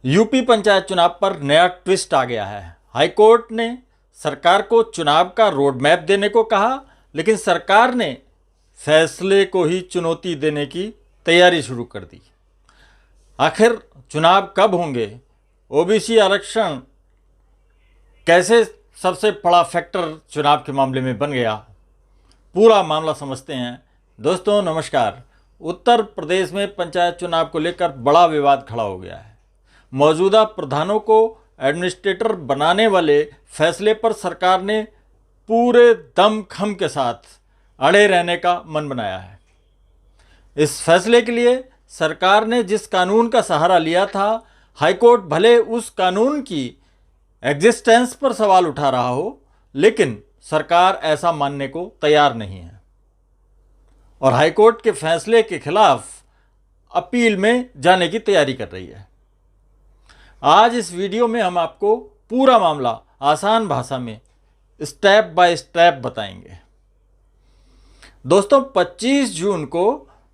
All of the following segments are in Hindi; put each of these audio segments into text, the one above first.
यूपी पंचायत चुनाव पर नया ट्विस्ट आ गया है। हाईकोर्ट ने सरकार को चुनाव का रोड मैप देने को कहा, लेकिन सरकार ने फैसले को ही चुनौती देने की तैयारी शुरू कर दी। आखिर चुनाव कब होंगे? ओबीसी आरक्षण कैसे सबसे बड़ा फैक्टर चुनाव के मामले में बन गया? पूरा मामला समझते हैं। दोस्तों नमस्कार। उत्तर प्रदेश में पंचायत चुनाव को लेकर बड़ा विवाद खड़ा हो गया है। मौजूदा प्रधानों को एडमिनिस्ट्रेटर बनाने वाले फैसले पर सरकार ने पूरे दमखम के साथ अड़े रहने का मन बनाया है। इस फैसले के लिए सरकार ने जिस कानून का सहारा लिया था, हाईकोर्ट भले उस कानून की एग्जिस्टेंस पर सवाल उठा रहा हो, लेकिन सरकार ऐसा मानने को तैयार नहीं है और हाईकोर्ट के फैसले के खिलाफ अपील में जाने की तैयारी कर रही है। आज इस वीडियो में हम आपको पूरा मामला आसान भाषा में स्टेप बाय स्टेप बताएंगे। दोस्तों 25 जून को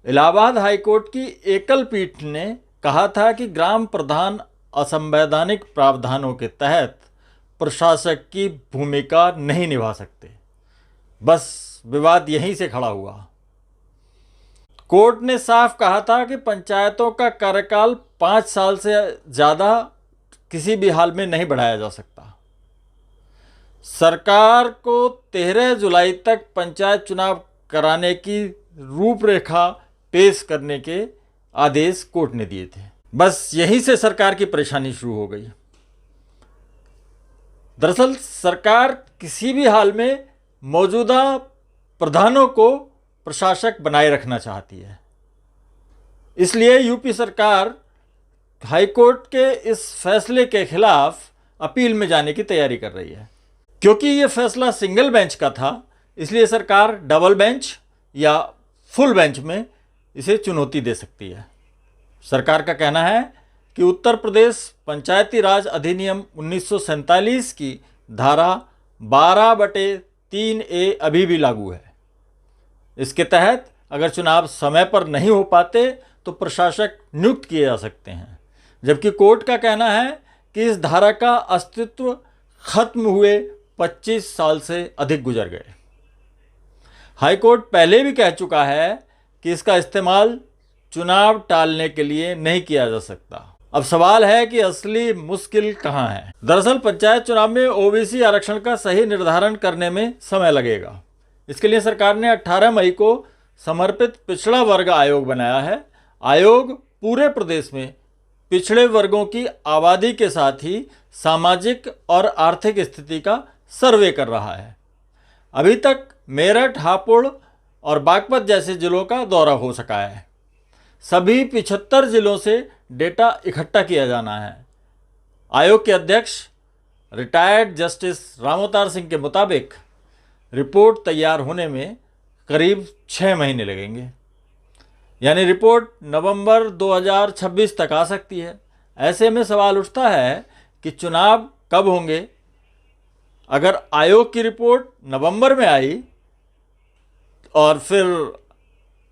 इलाहाबाद हाईकोर्ट की एकल पीठ ने कहा था कि ग्राम प्रधान असंवैधानिक प्रावधानों के तहत प्रशासक की भूमिका नहीं निभा सकते। बस विवाद यहीं से खड़ा हुआ। कोर्ट ने साफ कहा था कि पंचायतों का कार्यकाल 5 साल से ज़्यादा किसी भी हाल में नहीं बढ़ाया जा सकता। सरकार को 13 जुलाई तक पंचायत चुनाव कराने की रूपरेखा पेश करने के आदेश कोर्ट ने दिए थे। बस यहीं से सरकार की परेशानी शुरू हो गई। दरअसल सरकार किसी भी हाल में मौजूदा प्रधानों को प्रशासक बनाए रखना चाहती है। इसलिए यूपी सरकार हाईकोर्ट के इस फैसले के खिलाफ अपील में जाने की तैयारी कर रही है। क्योंकि ये फैसला सिंगल बेंच का था, इसलिए सरकार डबल बेंच या फुल बेंच में इसे चुनौती दे सकती है। सरकार का कहना है कि उत्तर प्रदेश पंचायती राज अधिनियम 1947 की धारा 12/3A अभी भी लागू है। इसके तहत अगर चुनाव समय पर नहीं हो पाते तो प्रशासक नियुक्त किए जा सकते हैं, जबकि कोर्ट का कहना है कि इस धारा का अस्तित्व खत्म हुए 25 साल से अधिक गुजर गए। हाईकोर्ट पहले भी कह चुका है कि इसका इस्तेमाल चुनाव टालने के लिए नहीं किया जा सकता। अब सवाल है कि असली मुश्किल कहाँ है? दरअसल पंचायत चुनाव में ओबीसी आरक्षण का सही निर्धारण करने में समय लगेगा। इसके लिए सरकार ने 18 मई को समर्पित पिछड़ा वर्ग आयोग बनाया है। आयोग पूरे प्रदेश में पिछड़े वर्गों की आबादी के साथ ही सामाजिक और आर्थिक स्थिति का सर्वे कर रहा है। अभी तक मेरठ, हापुड़ और बागपत जैसे जिलों का दौरा हो सका है। सभी 75 जिलों से डेटा इकट्ठा किया जाना है। आयोग के अध्यक्ष रिटायर्ड जस्टिस रामोतार सिंह के मुताबिक रिपोर्ट तैयार होने में करीब 6 महीने लगेंगे, यानी रिपोर्ट नवंबर 2026 तक आ सकती है। ऐसे में सवाल उठता है कि चुनाव कब होंगे? अगर आयोग की रिपोर्ट नवंबर में आई और फिर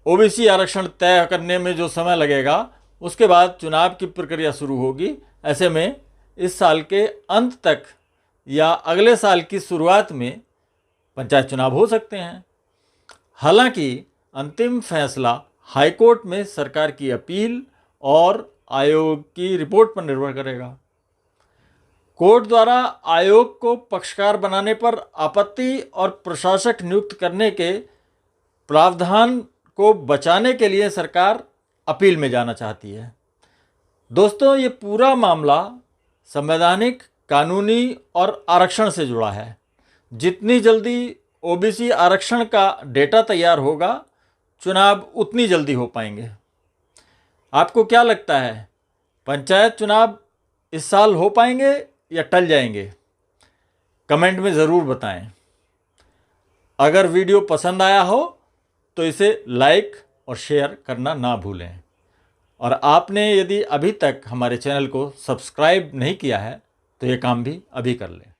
ओबीसी आरक्षण तय करने में जो समय लगेगा, उसके बाद चुनाव की प्रक्रिया शुरू होगी। ऐसे में इस साल के अंत तक या अगले साल की शुरुआत में पंचायत चुनाव हो सकते हैं। हालांकि अंतिम फैसला हाईकोर्ट में सरकार की अपील और आयोग की रिपोर्ट पर निर्भर करेगा। कोर्ट द्वारा आयोग को पक्षकार बनाने पर आपत्ति और प्रशासक नियुक्त करने के प्रावधान को बचाने के लिए सरकार अपील में जाना चाहती है। दोस्तों ये पूरा मामला संवैधानिक, कानूनी और आरक्षण से जुड़ा है। जितनी जल्दी ओबीसी आरक्षण का डेटा तैयार होगा, चुनाव उतनी जल्दी हो पाएंगे। आपको क्या लगता है, पंचायत चुनाव इस साल हो पाएंगे या टल जाएंगे? कमेंट में ज़रूर बताएं। अगर वीडियो पसंद आया हो तो इसे लाइक और शेयर करना ना भूलें। और आपने यदि अभी तक हमारे चैनल को सब्सक्राइब नहीं किया है तो ये काम भी अभी कर लें।